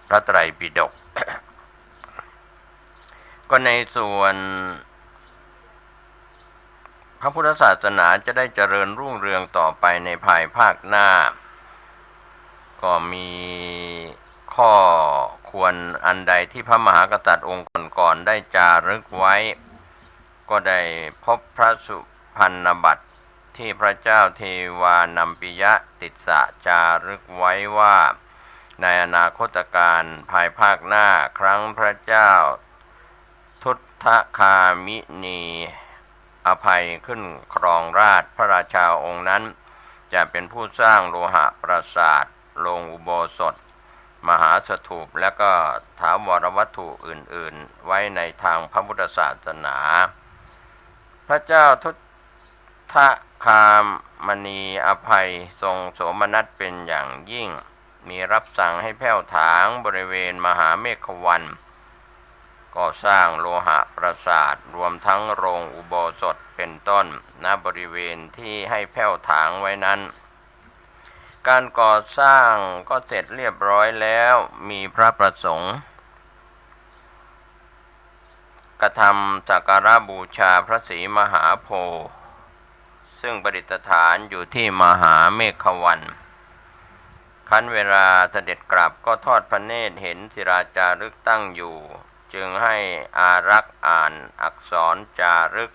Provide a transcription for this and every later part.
พระไตรปิฎก ก็ในส่วนพระพุทธศาสนาจะได้เจริญรุ่งเรืองต่อไปในภายภาคหน้าก็มีข้อควรอันใดที่พระมหากษัตริย์องค์ก่อนๆได้จารึกไว้ก็ได้พบพระสุพรรณบัตรที่พระเจ้าเทวานัมปิยะติสสะจารึกไว้ว่าในอนาคตการภายภาคหน้าครั้งพระเจ้าทุตถคามินีอภัยขึ้นครองราชย์พระราชาองค์นั้นจะเป็นผู้สร้างโลหะปราสาทโรงอุโบสถมหาสถูปและก็ถาวรวัตถุอื่นๆไว้ในทางพระพุทธศาสนาพระเจ้าทุตถคามณีอภัยทรงโสมนัสเป็นอย่างยิ่งมีรับสั่งให้แผ่วถางบริเวณมหาเมขวันก็สร้างโลหะปราสาทรวมทั้งโรงอุโบสถเป็นต้นณบริเวณที่ให้แผ่วถางไว้นั้นการก่อสร้างก็เสร็จเรียบร้อยแล้วมีพระประสงค์กระทำสักการะบูชาพระศรีมหาโพธิ์ซึ่งประดิษฐานอยู่ที่มหาเมขวันคันเวลาเสด็จกลับก็ทอดพระเนตรเห็นศิราจารึกตั้งอยู่จึงให้อารักษ์อ่านอักษรจารึก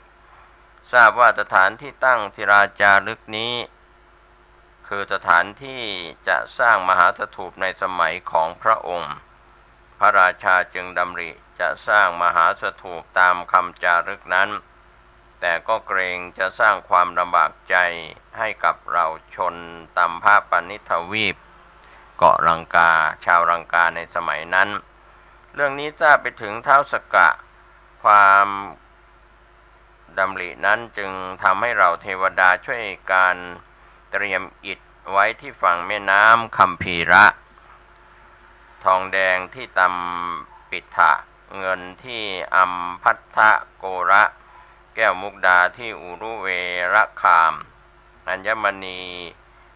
ทราบว่าสถานที่ตั้งศิราจารึกนี้คือสถานที่จะสร้างมหาสถูปในสมัยของพระองค์พระราชาจึงดำริจะสร้างมหาสถูปตามคำจารึกนั้นแต่ก็เกรงจะสร้างความลำบากใจให้กับเราชนตัมภปนิทวีปเกาะลังกาชาวลังกาในสมัยนั้นเรื่องนี้ทราบไปถึงท้าวสกะความดำรินั้นจึงทำให้เราเทวดาช่วยการเตรียมอิฐไว้ที่ฝั่งแม่น้ำคัมภีระทองแดงที่ตำปิฐะเงินที่อัมพัทธโกระแก้วมุกดาที่อุรุเวรคามอัญมณี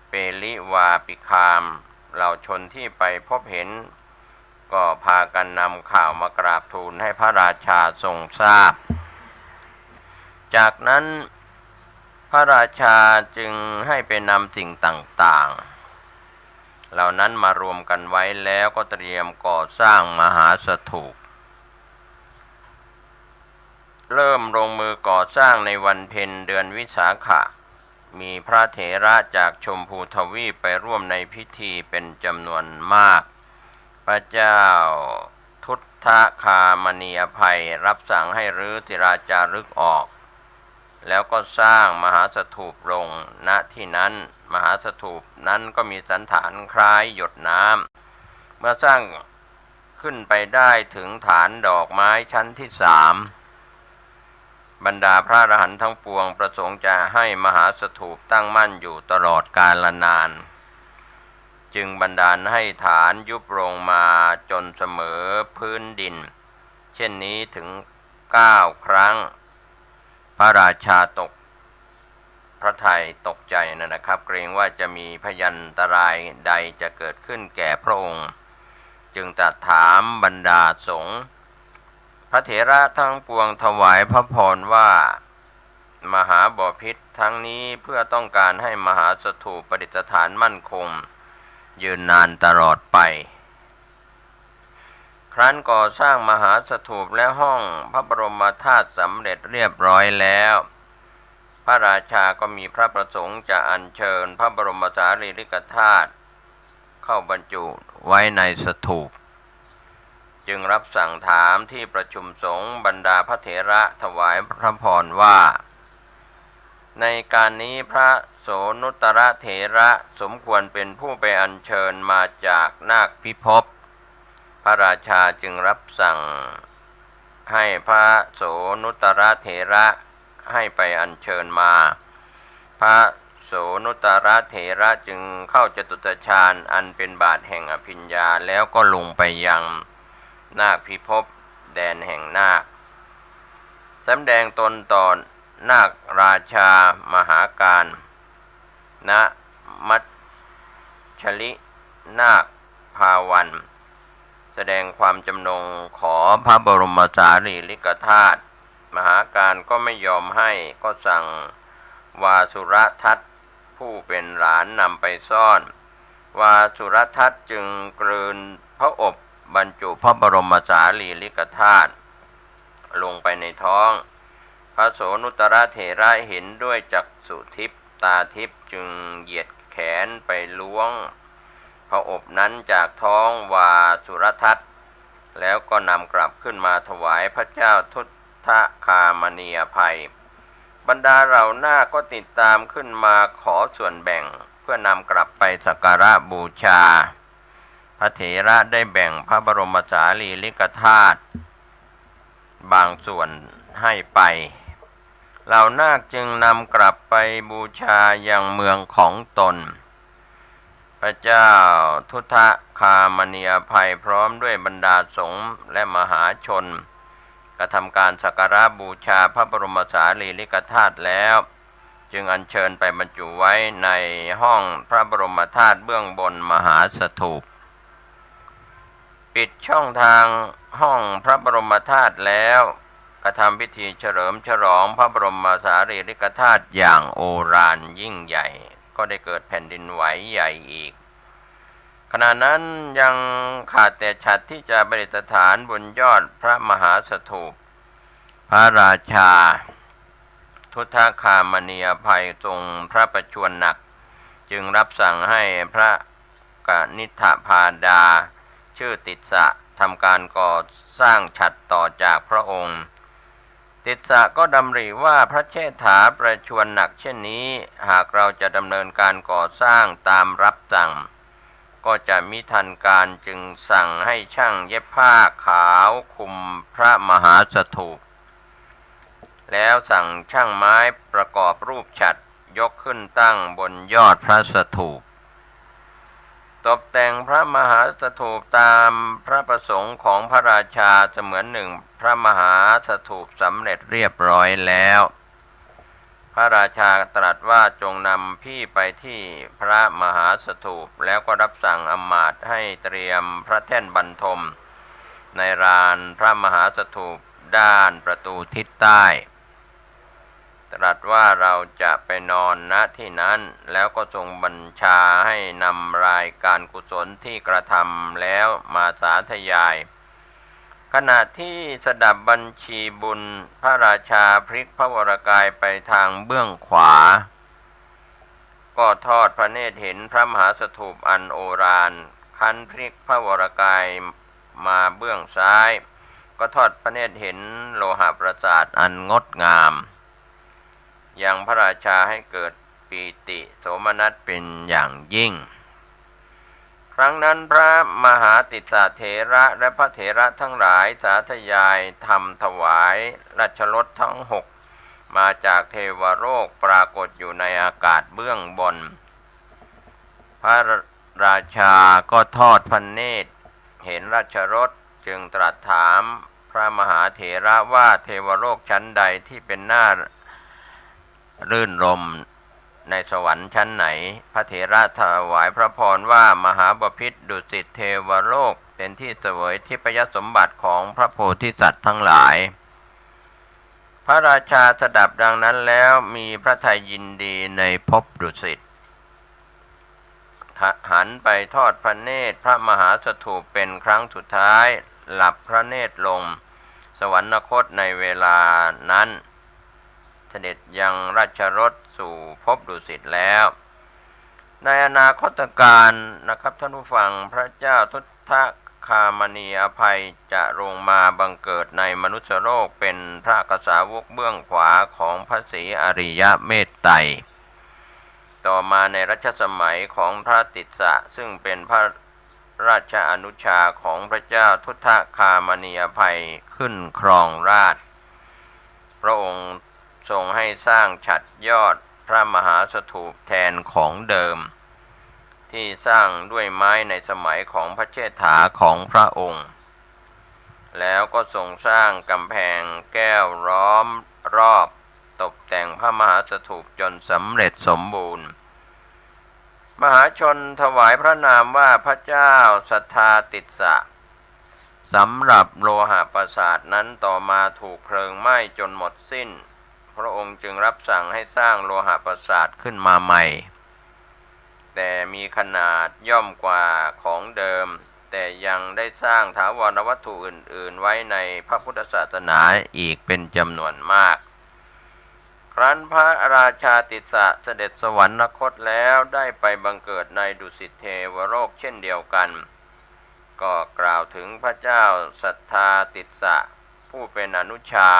เปลิวาปิคามเหล่าชนที่ไปพบเห็นก็พากันนำข่าวมากราบทูลให้พระราชาทรงทราบจากนั้นพระราชาจึงให้ไปนำสิ่งต่างๆเหล่านั้นมารวมกันไว้แล้วก็เตรียมก่อสร้างมหาสถูปเริ่มลงมือก่อสร้างในวันเพ็ญเดือนวิสาขะมีพระเถระจากชมพูทวีปไปร่วมในพิธีเป็นจำนวนมากพระเจ้าทุตถคามณีอภัยรับสั่งให้รื้อศิราจารึกออกแล้วก็สร้างมหาสถูปลงณที่นั้นมหาสถูปนั้นก็มีสันฐานคล้ายหยดน้ำเมื่อสร้างขึ้นไปได้ถึงฐานดอกไม้ชั้นที่3บรรดาพระอรหันต์ทั้งปวงประสงค์จะให้มหาสถูปตั้งมั่นอยู่ตลอดกาลนานจึงบันดาลให้ฐานยุบลงมาจนเสมอพื้นดินเช่นนี้ถึง9 ครั้งพระราชาตกพระทัยตกใจนะครับเกรงว่าจะมีพยันตรายใดจะเกิดขึ้นแก่พระองค์จึงตรัสถามบรรดาสงฆ์พระเถระทั้งปวงถวายพระพรว่ามหาบพิตรทั้งนี้เพื่อต้องการให้มหาสถูปประดิษฐานมั่นคงยืนนานตลอดไปครั้นก่อสร้างมหาสถูปและห้องพระบรมธาตุสำเร็จเรียบร้อยแล้วพระราชาก็มีพระประสงค์จะอัญเชิญพระบรมสารีริกธาตุเข้าบรรจุไว้ในสถูปจึงรับสั่งถามที่ประชุมสงฆ์บรรดาพระเถระถวายพระพรว่าในการนี้พระโสนุตรเถระสมควรเป็นผู้ไปอัญเชิญมาจากนาคพิภพพระราชาจึงรับสั่งให้พระโสนุตรเถระให้ไปอัญเชิญมาพระโสนุตรเถระจึงเข้าจตุตฌานอันเป็นบาทแห่งอภิญญาแล้วก็ลงไปยังนาคพิภพแดนแห่งนาคสำแดงตนต่อนาคราชามหาการณมัชชลินาคภาวันแส แสดงความจำนงขอพระบรมสารีริกธาตุมหาการก็ไม่ยอมให้ก็สั่งวาสุรทัตผู้เป็นหลานนำไปซ่อนวาสุรทัตจึงกลืนพระอบบรรจุพระบรมสารีริกธาตุลงไปในท้องพระโสนุตรเถระเห็นด้วยจักษุทิพย์ตาทิพย์จึงเหยียดแขนไปล้วงพระอบนั้นจากท้องวาสุรทัตแล้วก็นำกลับขึ้นมาถวายพระเจ้าทุตทคามณีอภัยบรรดาเหล่าหน้าก็ติดตามขึ้นมาขอส่วนแบ่งเพื่อนำกลับไปสักการะบูชาพระเถระได้แบ่งพระบรมสารีริกธาตุบางส่วนให้ไปเหล่านาคจึงนำกลับไปบูชายังเมืองของตนพระเจ้าทุตทคามณีอภัยพร้อมด้วยบรรดาสงฆ์และมหาชนกระทำการสักการะบูชาพระบรมสารีริกธาตุแล้วจึงอัญเชิญไปบรรจุไว้ในห้องพระบรมธาตุเบื้องบนมหาสถูปปิดช่องทางห้องพระบรมธาตุแล้วกระทำพิธีเฉลิมฉลองพระบรมสารีริกธาตุอย่างโอฬารยิ่งใหญ่ก็ได้เกิดแผ่นดินไหวใหญ่อีกขณะนั้นยังขาดแต่ฉัตรที่จะประดิษฐานบนยอดพระมหาสถูปพระราชาทุตทคามณีอภัยทรงพระประชวรหนักจึงรับสั่งให้พระกนิษฐพาดาชื่อติสสะทำการก่อสร้างฉัตรต่อจากพระองค์ติสสะก็ดำริว่าพระเชษฐาประชวรหนักเช่นนี้หากเราจะดำเนินการก่อสร้างตามรับสั่งก็จะมิทันการจึงสั่งให้ช่างเย็บผ้าขาวคลุมพระมหาสถูปแล้วสั่งช่างไม้ประกอบรูปฉัตรยกขึ้นตั้งบนยอดพระสถูปตกแต่งพระมหาสถูปตามพระประสงค์ของพระราชาเสมือนหนึ่งพระมหาสถูปสำเร็จเรียบร้อยแล้วพระราชาตรัสว่าจงนำพี่ไปที่พระมหาสถูปแล้วก็รับสั่งอำมาตย์ให้เตรียมพระแท่นบรรทมในลานพระมหาสถูปด้านประตูทิศใต้ตรัสว่าเราจะไปนอนณที่นั้นแล้วก็ทรงบัญชาให้นำรายการกุศลที่กระทำแล้วมาสาธยายขณะที่สดับบัญชีบุญพระราชาพลิกพระวรกายไปทางเบื้องขวาก็ทอดพระเนตรเห็นพระมหาสถูปอันโอฬารคันพลิกพระวรกายมาเบื้องซ้ายก็ทอดพระเนตรเห็นโลหะปราสาทอันงดงามยังพระราชาให้เกิดปีติโสมนัสเป็นอย่างยิ่งครั้งนั้นพระมหาติสสะเถระและพระเถระทั้งหลายสาธยายทำถวายราชรถทั้ง6มาจากเทวโลกปรากฏอยู่ในอากาศเบื้องบนพระราชาก็ทอดพระเนตรเห็นราชรถจึงตรัสถามพระมหาเถระว่าเทวโลกชั้นใดที่เป็นหน้ารื่นรมในสวรรค์ชั้นไหนพระเถระถวายพระพรว่ามหาบพิตรดุสิตเทวโลกเป็นที่เสวยทิพยสมบัติของพระโพธิสัตว์ทั้งหลายพระราชาสดับดังนั้นแล้วมีพระทัยยินดีในภพดุสิตหันไปทอดพระเนตรพระมหาสถูปเป็นครั้งสุดท้ายหลับพระเนตรลงสวรรคตในเวลานั้นเสด็จยังราชรถสู่ภพดุสิตแล้วในอนาคตการนะครับท่านผู้ฟังพระเจ้าทุตทคามณีอภัยจะลงมาบังเกิดในมนุษยโลกเป็นพระกษาวกเบื้องขวาของพระศรีอริยเมตไตรต่อมาในรัชสมัยของพระติสสะซึ่งเป็นพระราชอนุชาของพระเจ้าทุตทคามณีอภัยขึ้นครองราชย์พระองค์ทรงให้สร้างฉัตรยอดพระมหาสถูปแทนของเดิมที่สร้างด้วยไม้ในสมัยของพระเชษฐาของพระองค์แล้วก็ทรงสร้างกำแพงแก้วล้อมรอบตกแต่งพระมหาสถูปจนสำเร็จสมบูรณ์มหาชนถวายพระนามว่าพระเจ้าสัทธาติสสะ สำหรับโลหะปราสาทนั้นต่อมาถูกเพลิงไหม้จนหมดสิ้นพระองค์จึงรับสั่งให้สร้างโลหะปราสาทขึ้นมาใหม่แต่มีขนาดย่อมกว่าของเดิมแต่ยังได้สร้างถาวรวัตถุอื่นๆไว้ในพระพุทธศาสนาอีกเป็นจำนวนมากครั้นพระราชาติสสะเสด็จสวรรคตแล้วได้ไปบังเกิดในดุสิตเทวโลกเช่นเดียวกันก็กล่าวถึงพระเจ้าสัทธาติสสะผู้เป็นอนุชา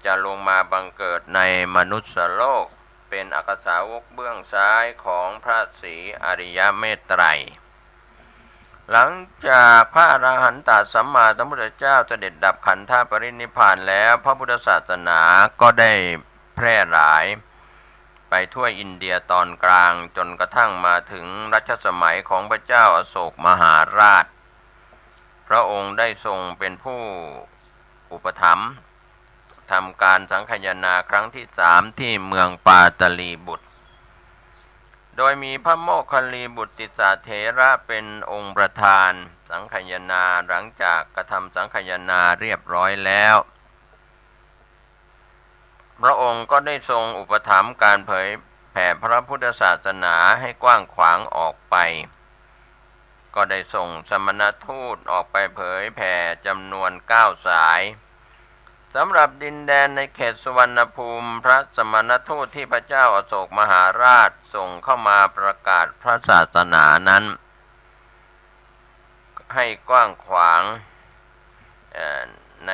จะลงมาบังเกิดในมนุษยโลกเป็นอักษาวกเบื้องซ้ายของพระศรีอริยเมตไตรหลังจากพระอรหันตสัมมาสัมพุทธเจ้าเสด็จดับขันธปรินิพพานแล้วพระพุทธศาสนาก็ได้แพร่หลายไปทั่วอินเดียตอนกลางจนกระทั่งมาถึงรัชสมัยของพระเจ้าอโศกมหาราชพระองค์ได้ทรงเป็นผู้อุปถัมภ์ทำการสังฆายนาครั้งที่3ที่เมืองปาตลีบุตรโดยมีพระโมคคัลลีบุตรติสสะเถระเป็นองค์ประธานสังฆายนาหลังจากกระทำสังฆายนาเรียบร้อยแล้วพระองค์ก็ได้ทรงอุปถัมภ์การเผยแผ่พระพุทธศาสนาให้กว้างขวางออกไปก็ได้ส่งสมณทูตออกไปเผยแผ่จำนวน9สายสำหรับดินแดนในเขตสุวรรณภูมิพระสมณทูตที่พระเจ้าอโศกมหาราชส่งเข้ามาประกาศพระศาสนานั้นให้กว้างขวางใน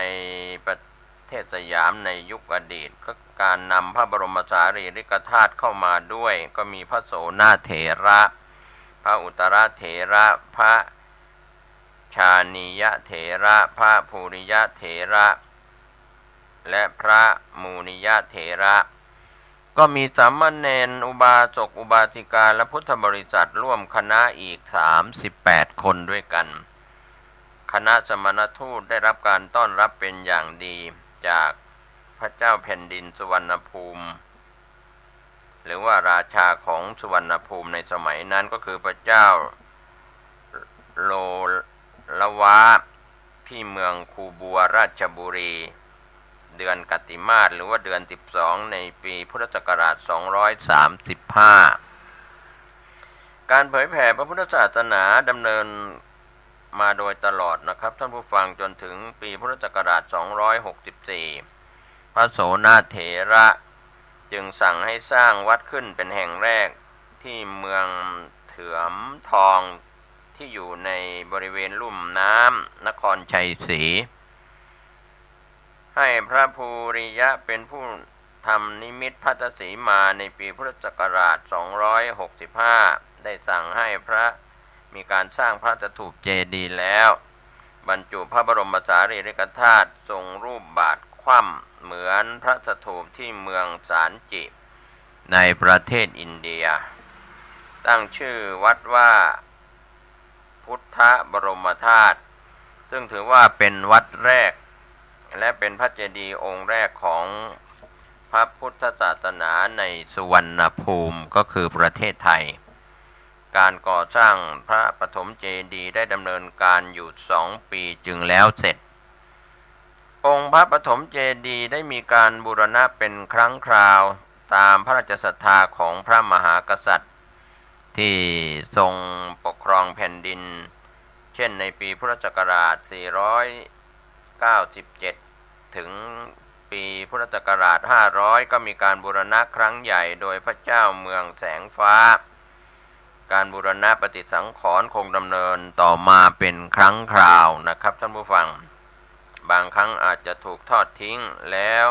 ประเทศสยามในยุคอดีตก็การนำพระบรมสารีริกธาตุเข้ามาด้วยก็มีพระโสนาเถระพระอุตรเถระพระชานียเถระพระภูริยเถระและพระมูนิยเถระก็มีสามเณรอุบาสกอุบาสิกาและพุทธบริษัทร่วมคณะอีก38คนด้วยกันคณะสมณทูตได้รับการต้อนรับเป็นอย่างดีจากพระเจ้าแผ่นดินสุวรรณภูมิหรือว่าราชาของสุวรรณภูมิในสมัยนั้นก็คือพระเจ้าโลละวะที่เมืองคูบัวราชบุรีเดือนกติมาศหรือว่าเดือน12ในปีพุทธศักราช235การเผยแผ่พระพุทธศาสนาดำเนินมาโดยตลอดนะครับท่านผู้ฟังจนถึงปีพุทธศักราช264พระโสนาเถระจึงสั่งให้สร้างวัดขึ้นเป็นแห่งแรกที่เมืองเถือมทองที่อยู่ในบริเวณลุ่มน้ำนครชัยศรีให้พระภูริยะเป็นผู้ทำนิมิตพัทธสีมาในปีพุทธศักราช265ได้สั่งให้มีการสร้างพระสถูปเจดีย์แล้วบรรจุพระบรมสารีริกธาตุทรงรูปบาทคว่ำเหมือนพระสถูปที่เมืองสารจิในประเทศอินเดียตั้งชื่อวัดว่าพุทธบรมธาตุซึ่งถือว่าเป็นวัดแรกและเป็นพระเจดีย์องค์แรกของพระพุทธศาสนาในสุวรรณภูมิก็คือประเทศไทยการก่อสร้างพระปฐมเจดีย์ได้ดำเนินการอยู่2 ปีจึงแล้วเสร็จองค์พระปฐมเจดีย์ได้มีการบูรณะเป็นครั้งคราวตามพระราชศรัทธาของพระมหากษัตริย์ที่ทรงปกครองแผ่นดินเช่นในปีพุทธศักราช497ถึงปีพุทธศักราช500ก็มีการบูรณะครั้งใหญ่โดยพระเจ้าเมืองแสงฟ้าการบูรณะปฏิสังขรณ์คงดำเนินต่อมาเป็นครั้งคราวนะครับท่านผู้ฟังบางครั้งอาจจะถูกทอดทิ้งแล้ว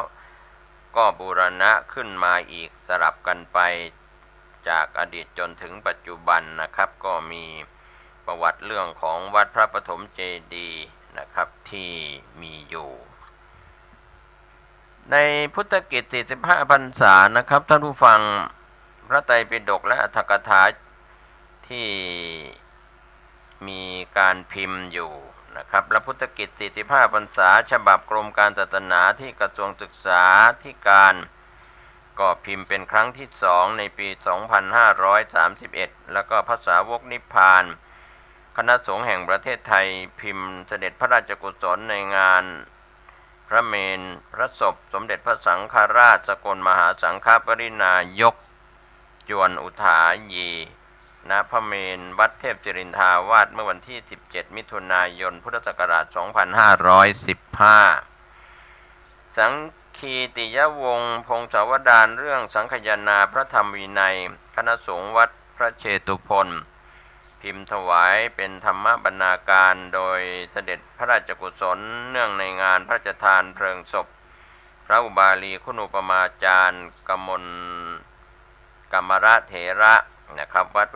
ก็บูรณะขึ้นมาอีกสลับกันไปจากอดีตจนถึงปัจจุบันนะครับก็มีประวัติเรื่องของวัดพระปฐมเจดีย์นะครับที่มีอยู่ในพุทธกิจ45พรรษานะครับท่านผู้ฟังพระไตรปิฎกและอรรถกถาที่มีการพิมพ์อยู่นะครับและพุทธกิจ45พรรษาฉบับกรมการศาสนาที่กระทรวงศึกษาธิการก็พิมพ์เป็นครั้งที่2ในปี2531แล้วก็ภาษาวกนิพพาน คณะสงฆ์แห่งประเทศไทยพิมพ์เสด็จพระราชกุศลในงานพระเมรุพระศพสมเด็จพระสังฆราชสกลมหาสังฆปรินายกจวนอุทายีณพระเมรุวัดเทพศิรินทาวาสเมื่อวันที่17มิถุนายนพุทธศักราช2515สังคีติยวงศ์พงศาวดารเรื่องสังคายนาพระธรรมวินัยคณะสงฆ์วัดพระเชตุพนพิมพ์ถวายเป็นธรรมบรรณาการโดยเสด็จพระราชกุศลเนื่องในงานพระราชทานเพลิงศพพระอุบาลีคุณูปมาจารย์กมลกมรเถระนะครับวัด